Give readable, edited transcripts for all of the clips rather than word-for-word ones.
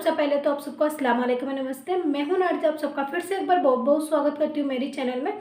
सबसे पहले तो आप सबको अस्सलाम वालेकुम नमस्ते। मैं हूं नार्जा, आप सबका फिर से एक बार बहुत बहुत स्वागत करती हूं मेरी चैनल में।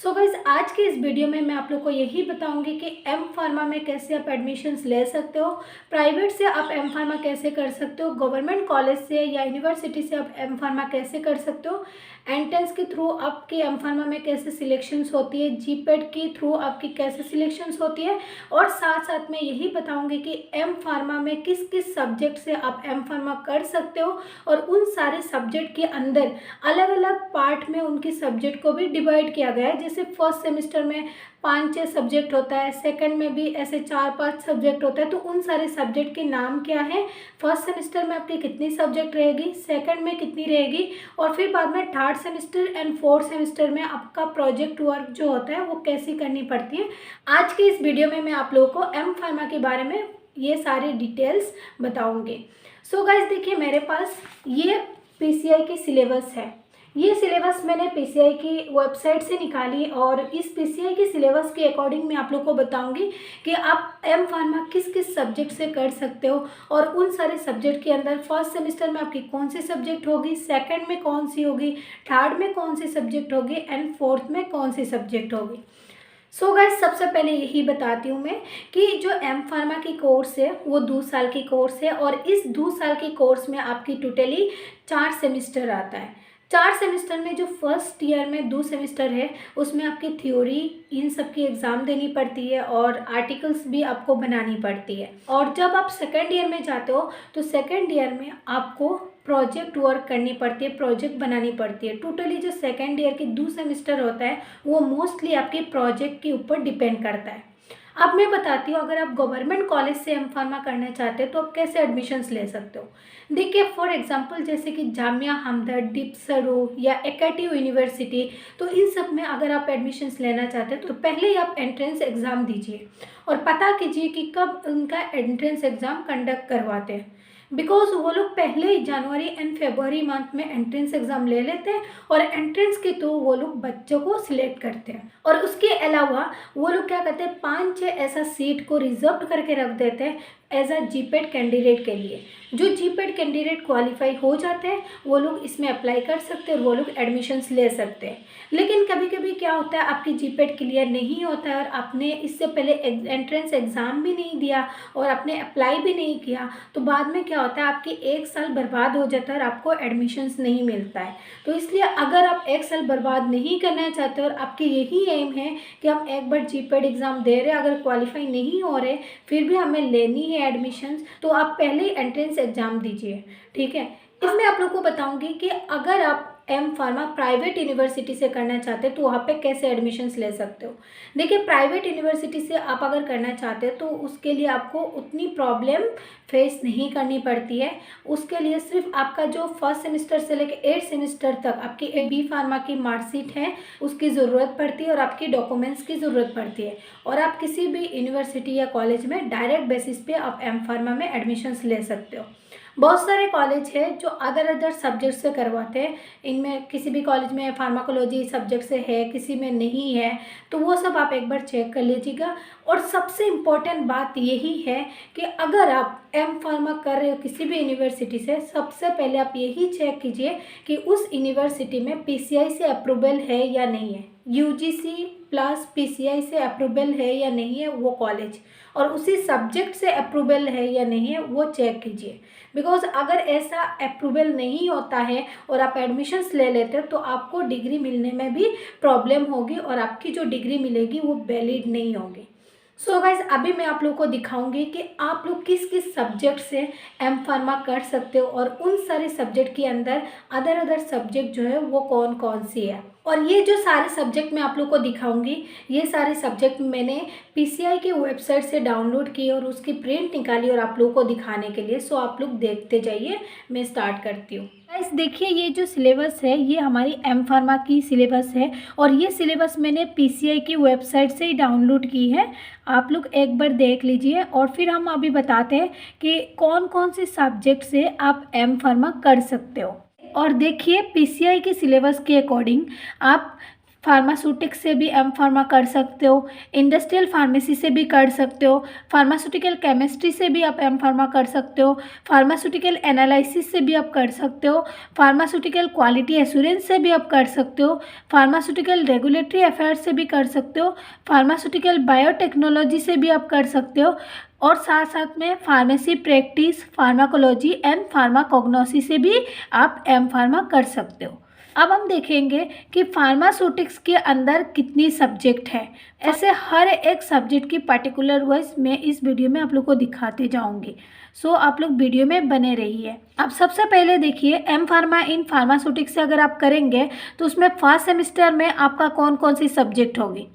सो गाइस, आज के इस वीडियो में मैं आप लोग को यही बताऊंगी कि एम फार्मा में कैसे आप एडमिशन्स ले सकते हो, प्राइवेट से आप एम फार्मा कैसे कर सकते हो, गवर्नमेंट कॉलेज से या यूनिवर्सिटी से आप एम फार्मा कैसे कर सकते हो, एंट्रेंस के थ्रू आपकी एम फार्मा में कैसे सिलेक्शंस होती है, जीपेट के थ्रू आपकी कैसे सिलेक्शंस होती है, और साथ साथ मैं यही बताऊंगी कि एम फार्मा में किस किस सब्जेक्ट से आप एम फार्मा कर सकते हो। और उन सारे सब्जेक्ट के अंदर अलग अलग पार्ट में उनकी सब्जेक्ट को भी डिवाइड किया गया है। जैसे फर्स्ट सेमेस्टर में 5-6 सब्जेक्ट होता है, सेकंड में भी ऐसे 4-5 सब्जेक्ट होता है। तो उन सारे सब्जेक्ट के नाम क्या है, फर्स्ट सेमेस्टर में आपकी कितनी सब्जेक्ट रहेगी, सेकंड में कितनी रहेगी, और फिर बाद में third semester and fourth semester में आपका प्रोजेक्ट वर्क जो होता है वो कैसी करनी पड़ती है। आज के इस वीडियो में मैं आप लोगों को एम फार्मा के बारे में ये सारी डिटेल्स बताऊंगी। सो गाइस, देखिए मेरे पास ये पीसीआई की सिलेबस है। ये सिलेबस मैंने पीसीआई की वेबसाइट से निकाली और इस पीसीआई की सिलेबस के अकॉर्डिंग मैं आप लोग को बताऊंगी कि आप एम फार्मा किस किस सब्जेक्ट से कर सकते हो। और उन सारे सब्जेक्ट के अंदर फर्स्ट सेमेस्टर में आपकी कौन सी सब्जेक्ट होगी, सेकंड में कौन सी होगी, थर्ड में कौन सी सब्जेक्ट होगी एंड फोर्थ में कौन सी सब्जेक्ट होगी। सो गाइस, सबसे पहले यही बताती हूँ मैं कि जो एम फार्मा की कोर्स है वो 2 साल की कोर्स है और इस 2 साल की कोर्स में आपकी टोटली 4 सेमेस्टर आता है। 4 सेमेस्टर में जो फर्स्ट ईयर में 2 सेमेस्टर है उसमें आपकी थ्योरी इन सब की एग्ज़ाम देनी पड़ती है और आर्टिकल्स भी आपको बनानी पड़ती है। और जब आप सेकेंड ईयर में जाते हो तो सेकेंड ईयर में आपको प्रोजेक्ट वर्क करनी पड़ती है, प्रोजेक्ट बनानी पड़ती है। टोटली जो सेकेंड ईयर की 2 सेमेस्टर होता है वो मोस्टली आपके प्रोजेक्ट के ऊपर डिपेंड करता है। अब मैं बताती हूँ, अगर आप गवर्नमेंट कॉलेज से एम फार्मा करना चाहते हैं तो आप कैसे एडमिशन्स ले सकते हो। देखिए, फॉर एग्जांपल जैसे कि जामिया हमदर्द, डिप्सरो या एकेटिव यूनिवर्सिटी, तो इन सब में अगर आप एडमिशन्स लेना चाहते हैं तो पहले ही आप एंट्रेंस एग्ज़ाम दीजिए और पता कीजिए कि कब उनका एंट्रेंस एग्ज़ाम कंडक्ट करवाते हैं। बिकॉज वो लोग पहले ही जनवरी एंड फरवरी मंथ में एंट्रेंस एग्ज़ाम ले लेते हैं और एंट्रेंस के थ्रू वो लोग बच्चों को सिलेक्ट करते हैं। और उसके अलावा वो लोग क्या करते हैं, 5-6 ऐसा सीट को रिजर्व करके रख देते हैं एज अ जीपेट कैंडिडेट के लिए। जो जीपेट कैंडिडेट क्वालिफाई हो जाते हैं वो लोग इसमें अप्लाई कर सकते हैं और वो लोग एडमिशन्स ले सकते हैं। लेकिन कभी कभी क्या होता है, आपकी जीपेट क्लियर नहीं होता है और आपने इससे पहले एंट्रेंस एग्ज़ाम भी नहीं दिया और आपने अप्लाई भी नहीं किया, तो बाद में क्या होता है, आपकी 1 साल बर्बाद हो जाता है और आपको एडमिशन्स नहीं मिलता है। तो इसलिए अगर आप 1 साल बर्बाद नहीं करना चाहते और आपकी यही एम है कि हम एक बार जीपेट एग्ज़ाम दे रहे हैं, अगर क्वालिफाई नहीं हो रहे फिर भी हमें लेनी है एडमिशन्स, तो आप पहले ही एंट्रेंस एग्ज़ाम दीजिए। ठीक है, इसमें आप लोगों को बताऊंगी कि अगर आप एम फार्मा प्राइवेट यूनिवर्सिटी से करना चाहते हैं तो वहाँ पे कैसे एडमिशन्स ले सकते हो। देखिए, प्राइवेट यूनिवर्सिटी से आप अगर करना चाहते हैं तो उसके लिए आपको उतनी प्रॉब्लम फेस नहीं करनी पड़ती है। उसके लिए सिर्फ आपका जो फर्स्ट सेमेस्टर से लेकर 8 सेमेस्टर तक आपकी बी फार्मा की मार्कशीट है उसकी ज़रूरत पड़ती है और आपकी डॉक्यूमेंट्स की ज़रूरत पड़ती है। और आप किसी भी यूनिवर्सिटी या कॉलेज में डायरेक्ट बेसिस पे आप एम फार्मा में एडमिशन्स ले सकते हो। बहुत सारे कॉलेज है जो अदर सब्जेक्ट से करवाते हैं। इनमें किसी भी कॉलेज में फार्माकोलॉजी सब्जेक्ट से है, किसी में नहीं है, तो वो सब आप एक बार चेक कर लीजिएगा। और सबसे इम्पोर्टेंट बात यही है कि अगर आप एम फार्मा कर रहे हो किसी भी यूनिवर्सिटी से, सबसे पहले आप यही चेक कीजिए कि उस यूनिवर्सिटी में पीसीआई से अप्रूवल है या नहीं है, यूजीसी प्लस पीसीआई से अप्रूवल है या नहीं है वो कॉलेज, और उसी सब्जेक्ट से अप्रूवल है या नहीं है वो चेक कीजिए। बिकॉज अगर ऐसा अप्रूवल नहीं होता है और आप एडमिशन्स ले लेते हो तो आपको डिग्री मिलने में भी प्रॉब्लम होगी और आपकी जो डिग्री मिलेगी वो वैलिड नहीं होगी। सो गाइज, अभी मैं आप लोग को दिखाऊंगी कि आप लोग किस किस सब्जेक्ट से एम फार्मा कर सकते हो और उन सारे सब्जेक्ट के अंदर अदर सब्जेक्ट जो है वो कौन कौन सी है। और ये जो सारे सब्जेक्ट मैं आप लोग को दिखाऊंगी, ये सारे सब्जेक्ट मैंने पीसीआई की वेबसाइट से डाउनलोड की और उसकी प्रिंट निकाली और आप लोगों को दिखाने के लिए। सो आप लोग देखते जाइए, मैं स्टार्ट करती हूँ। गाइस देखिए, ये जो सिलेबस है ये हमारी एम फार्मा की सिलेबस है और ये सिलेबस मैंने पीसीआई की वेबसाइट से ही डाउनलोड की है। आप लोग एक बार देख लीजिए और फिर हम अभी बताते हैं कि कौन कौन से सब्जेक्ट से आप एम फार्मा कर सकते हो। और देखिए, पीसीआई की सिलेबस के अकॉर्डिंग आप फार्मास्यूटिक्स से भी एम फार्मा कर सकते हो, इंडस्ट्रियल फार्मेसी से भी कर सकते हो, फार्मास्यूटिकल केमिस्ट्री से भी आप एम फार्मा कर सकते हो, फार्मास्यूटिकल एनालिसिस से भी आप कर सकते हो, फार्मास्यूटिकल क्वालिटी एश्योरेंस से भी आप कर सकते हो, फार्मास्यूटिकल रेगुलेटरी अफेयर्स से भी कर सकते हो, फार्मास्यूटिकल बायोटेक्नोलॉजी से भी आप कर सकते हो, और साथ साथ में pharmacy practice, pharmacology and pharmacognosy से भी आप एम फार्मा कर सकते हो। अब हम देखेंगे कि फार्मास्यूटिक्स के अंदर कितनी सब्जेक्ट है। ऐसे हर एक सब्जेक्ट की पर्टिकुलर वाइज मैं इस वीडियो में आप लोग को दिखाते जाऊंगी। सो आप लोग वीडियो में बने रहिए। अब सबसे पहले देखिए, एम फार्मा इन फार्मास्यूटिक्स से अगर आप करेंगे तो उसमें फर्स्ट सेमेस्टर में आपका कौन कौन सी सब्जेक्ट होगी।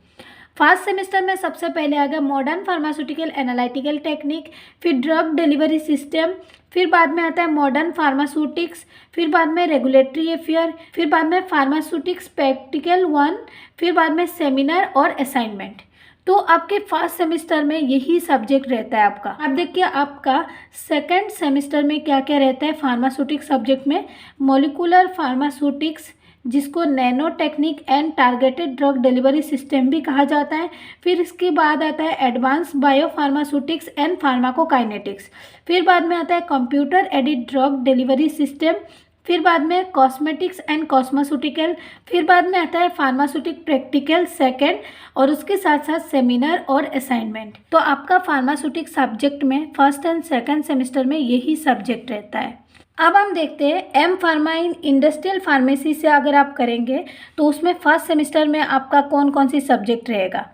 फर्स्ट सेमेस्टर में सबसे पहले आएगा मॉडर्न फार्मास्यूटिकल एनालिटिकल टेक्निक, फिर ड्रग डिलीवरी सिस्टम, फिर बाद में आता है मॉडर्न फार्मास्यूटिक्स, फिर बाद में रेगुलेटरी अफेयर, फिर बाद में फार्मास्यूटिक्स प्रैक्टिकल 1, फिर बाद में सेमिनार और असाइनमेंट। तो आपके फर्स्ट सेमेस्टर में यही सब्जेक्ट रहता है आपका। अब देखिए आपका सेकंड सेमेस्टर में क्या क्या रहता है फार्मास्यूटिक्स सब्जेक्ट में। मॉलिक्यूलर फार्मास्यूटिक्स, जिसको nano technique and targeted drug delivery system भी कहा जाता है। फिर इसके बाद आता है advance bio pharmaceutics and pharmacokinetics. फिर बाद में आता है computer aided drug delivery system. फिर बाद में कॉस्मेटिक्स एंड कॉस्मेस्यूटिकल। फिर बाद में आता है फार्मास्यूटिक प्रैक्टिकल सेकेंड, और उसके साथ साथ सेमिनार और असाइनमेंट। तो आपका फार्मास्यूटिक सब्जेक्ट में फर्स्ट एंड सेकेंड सेमेस्टर में यही सब्जेक्ट रहता है। अब हम देखते हैं M pharma in industrial pharmacy से अगर आप करेंगे तो उसमें फर्स्ट सेमेस्टर में आपका कौन कौन सी सब्जेक्ट रहेगा।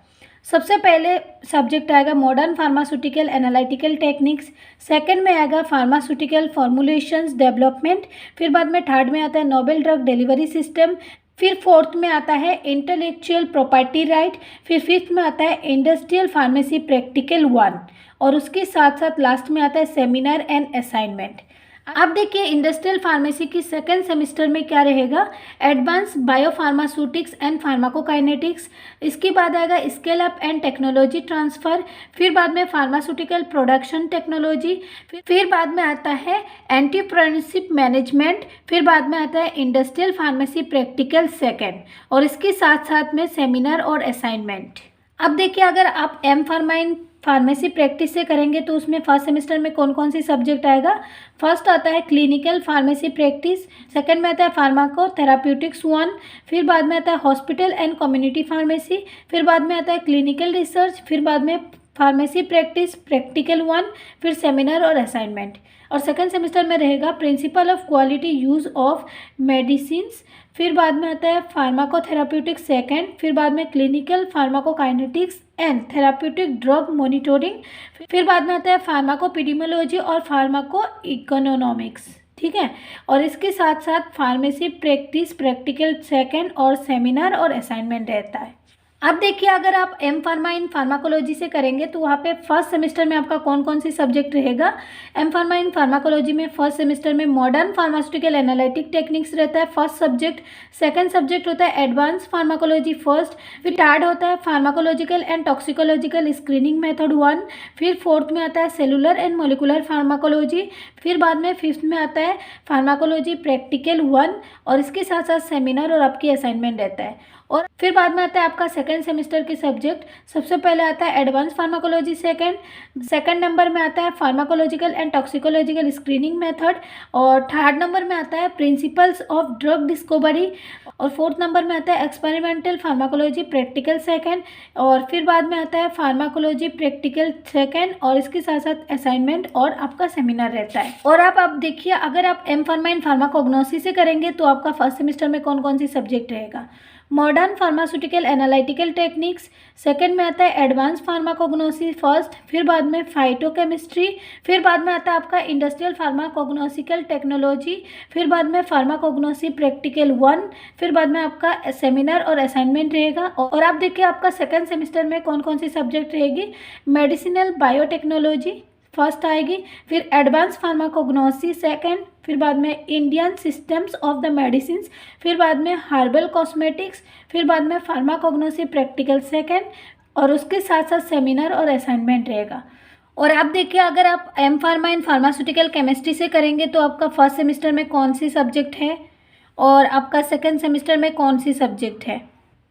सबसे पहले सब्जेक्ट आएगा modern pharmaceutical analytical techniques, second में आएगा फार्मास्यूटिकल फॉर्मुलेशंस डेवलपमेंट, फिर बाद में थर्ड में आता है नोबेल ड्रग डिलीवरी सिस्टम, फिर फोर्थ में आता है इंटेलेक्चुअल प्रॉपर्टी राइट, फिर फिफ्थ में आता है इंडस्ट्रियल फार्मेसी प्रैक्टिकल 1, और उसके साथ साथ लास्ट में आता है सेमिनार एंड असाइनमेंट। अब देखिए इंडस्ट्रियल फार्मेसी की सेकेंड सेमेस्टर में क्या रहेगा, advance bio pharmaceutics and pharmacokinetics. इसके बाद आएगा scale up and technology transfer, फिर बाद में फार्मास्यूटिकल प्रोडक्शन टेक्नोलॉजी, फिर बाद में आता है एंटरप्रेन्योरशिप मैनेजमेंट, फिर बाद में आता है इंडस्ट्रियल फार्मेसी प्रैक्टिकल सेकेंड, और इसके साथ साथ में सेमिनार और असाइनमेंट। अब देखिए अगर आप M pharma in pharmacy practice से करेंगे तो उसमें फर्स्ट सेमेस्टर में कौन कौन सी सब्जेक्ट आएगा। फर्स्ट आता है क्लिनिकल फार्मेसी प्रैक्टिस, सेकंड में आता है फार्माको थेराप्यूटिक्स 1, फिर बाद में आता है हॉस्पिटल एंड कम्युनिटी फार्मेसी, फिर बाद में आता है क्लिनिकल रिसर्च, फिर बाद में फार्मेसी प्रैक्टिस प्रैक्टिकल 1, फिर सेमिनार और असाइनमेंट। और सेकंड सेमेस्टर में रहेगा principle of quality use of medicines, फिर बाद में आता है फार्माकोथेराप्यूटिक्स सेकेंड, फिर बाद में clinical pharmacokinetics and therapeutic drug monitoring, फिर बाद में आता है फार्माकोएपिडेमियोलॉजी और फार्माको इकोनॉमिक्स। ठीक है, और इसके साथ साथ फार्मेसी प्रैक्टिस प्रैक्टिकल सेकेंड और सेमिनार और असाइनमेंट रहता है। अब देखिए अगर आप एम फार्मा इन फार्माकोलॉजी से करेंगे तो वहाँ पे फर्स्ट सेमेस्टर में आपका कौन कौन सी सब्जेक्ट रहेगा। एम फार्मा इन फार्माकोलॉजी में फर्स्ट सेमेस्टर में मॉडर्न फार्मास्यूटिकल एनालिटिक टेक्निक्स रहता है फर्स्ट सब्जेक्ट, सेकंड सब्जेक्ट होता है एडवांस फार्माकोलॉजी फर्स्ट, फिर थर्ड होता है pharmacological and toxicological screening method 1, फिर फोर्थ में आता है सेलुलर एंड मोलिकुलर फार्माकोलॉजी, फिर बाद में फिफ्थ में आता है फार्माकोलॉजी प्रैक्टिकल 1, और इसके साथ साथ सेमिनार और आपकी असाइनमेंट रहता है। और फिर बाद में आता है आपका सेकंड सेमेस्टर के सब्जेक्ट। सबसे पहले आता है एडवांस फार्माकोलॉजी सेकंड नंबर में आता है pharmacological and toxicological screening method, और थर्ड नंबर में आता है प्रिंसिपल्स ऑफ ड्रग डिस्कवरी, और फोर्थ नंबर में आता है एक्सपेरिमेंटल फार्माकोलॉजी प्रैक्टिकल सेकेंड, और फिर बाद में आता है फार्माकोलॉजी प्रैक्टिकल सेकेंड, और इसके साथ साथ असाइनमेंट और आपका सेमिनार रहता है। और आप देखिए अगर आप एम फार्मा इन फार्माकोग्नोसी से करेंगे तो आपका फर्स्ट सेमेस्टर में कौन कौन सी सब्जेक्ट रहेगा। Modern pharmaceutical analytical techniques, second में आता है एडवांस फार्माकोग्नोसी फर्स्ट, फिर बाद में फाइटोकेमिस्ट्री, फिर बाद में आता है आपका इंडस्ट्रियल फार्माकोग्नोसिकल टेक्नोलॉजी, फिर बाद में फार्माकोग्नोसी प्रैक्टिकल 1, फिर बाद में आपका सेमिनार और असाइनमेंट रहेगा। और आप देखिए आपका सेकंड सेमेस्टर में कौन कौन सी सब्जेक्ट रहेगी। मेडिसिनल बायोटेक्नोलॉजी फर्स्ट आएगी, फिर एडवांस फार्माकोग्नोसी सेकंड, फिर बाद में Indian systems of the medicines, फिर बाद में हर्बल कॉस्मेटिक्स, फिर बाद में फार्माकोग्नोसी प्रैक्टिकल सेकंड, और उसके साथ साथ सेमिनार और असाइनमेंट रहेगा। और आप देखिए अगर आप M pharma in pharmaceutical chemistry से करेंगे तो आपका फर्स्ट सेमेस्टर में कौन सी सब्जेक्ट है और आपका सेकेंड सेमेस्टर में कौन सी सब्जेक्ट है।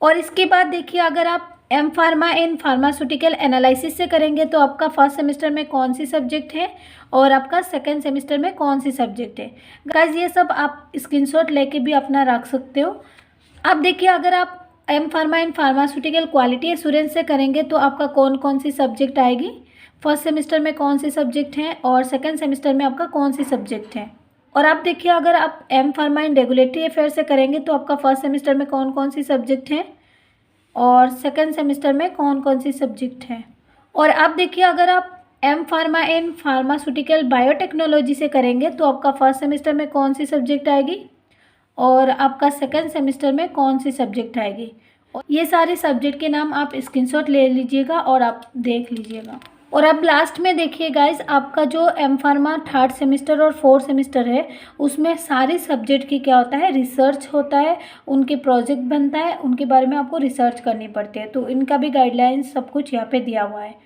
और इसके बाद देखिए, अगर आप M pharma in pharmaceutical analysis से करेंगे तो आपका फर्स्ट सेमेस्टर में कौन सी सब्जेक्ट है और आपका सेकेंड सेमेस्टर में कौन सी सब्जेक्ट है। गाइस ये सब आप स्क्रीनशॉट लेके भी अपना रख सकते हो। अब देखिए, अगर आप M pharma in pharmaceutical quality assurance से करेंगे तो आपका कौन कौन सी सब्जेक्ट आएगी, फर्स्ट सेमेस्टर में कौन सी सब्जेक्ट हैं और सेकेंड सेमेस्टर में आपका कौन सी सब्जेक्ट है। और आप देखिए, अगर आप एम फार्मा इन रेगुलेटरी अफेयर से करेंगे तो आपका फर्स्ट सेमेस्टर में कौन कौन सी सब्जेक्ट हैं और सेकेंड सेमेस्टर में कौन कौन सी सब्जेक्ट है। और आप देखिए, अगर आप M pharma in pharmaceutical biotechnology से करेंगे तो आपका फर्स्ट सेमेस्टर में कौन सी सब्जेक्ट आएगी और आपका सेकेंड सेमेस्टर में कौन सी सब्जेक्ट आएगी। ये सारे सब्जेक्ट के नाम आप स्क्रीनशॉट ले लीजिएगा और आप देख लीजिएगा। और अब लास्ट में देखिए गाइस, आपका जो एम फार्मा थर्ड सेमेस्टर और फोर्थ सेमेस्टर है उसमें सारे सब्जेक्ट की क्या होता है, रिसर्च होता है, उनके प्रोजेक्ट बनता है, उनके बारे में आपको रिसर्च करनी पड़ती है। तो इनका भी गाइडलाइंस सब कुछ यहाँ पे दिया हुआ है।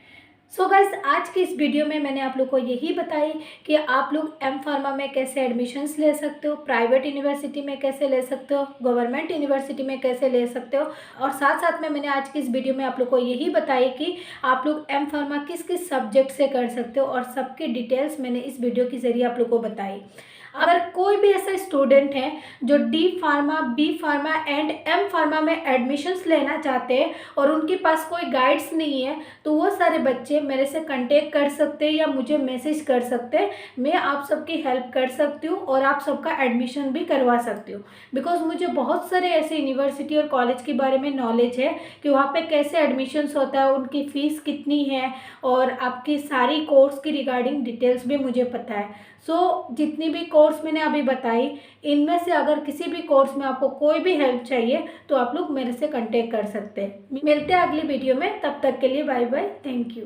सो गाइस, आज की इस वीडियो में मैंने आप लोग को यही बताई कि आप लोग एम फार्मा में कैसे एडमिशन्स ले सकते हो, प्राइवेट यूनिवर्सिटी में कैसे ले सकते हो, गवर्नमेंट यूनिवर्सिटी में कैसे ले सकते हो। और साथ साथ में मैंने आज की इस वीडियो में आप लोग को यही बताई कि आप लोग एम फार्मा किस किस सब्जेक्ट से कर सकते हो और सबकी डिटेल्स मैंने इस वीडियो के ज़रिए आप लोग को बताई। अगर कोई भी ऐसा स्टूडेंट है जो D pharma, B pharma and M pharma में एडमिशन्स लेना चाहते हैं और उनके पास कोई गाइड्स नहीं है, तो वो सारे बच्चे मेरे से कांटेक्ट कर सकते हैं या मुझे मैसेज कर सकते हैं। मैं आप सबकी हेल्प कर सकती हूँ और आप सबका एडमिशन भी करवा सकती हूँ। बिकॉज मुझे बहुत सारे ऐसे यूनिवर्सिटी और कॉलेज के बारे में नॉलेज है कि वहाँ पे कैसे एडमिशन्स होता है, उनकी फ़ीस कितनी है और आपकी सारी कोर्स की रिगार्डिंग डिटेल्स भी मुझे पता है। सो जितनी भी कोर्स मैंने अभी बताई, इनमें से अगर किसी भी कोर्स में आपको कोई भी हेल्प चाहिए तो आप लोग मेरे से कांटेक्ट कर सकते हैं। मिलते हैं अगली वीडियो में, तब तक के लिए बाय बाय, थैंक यू।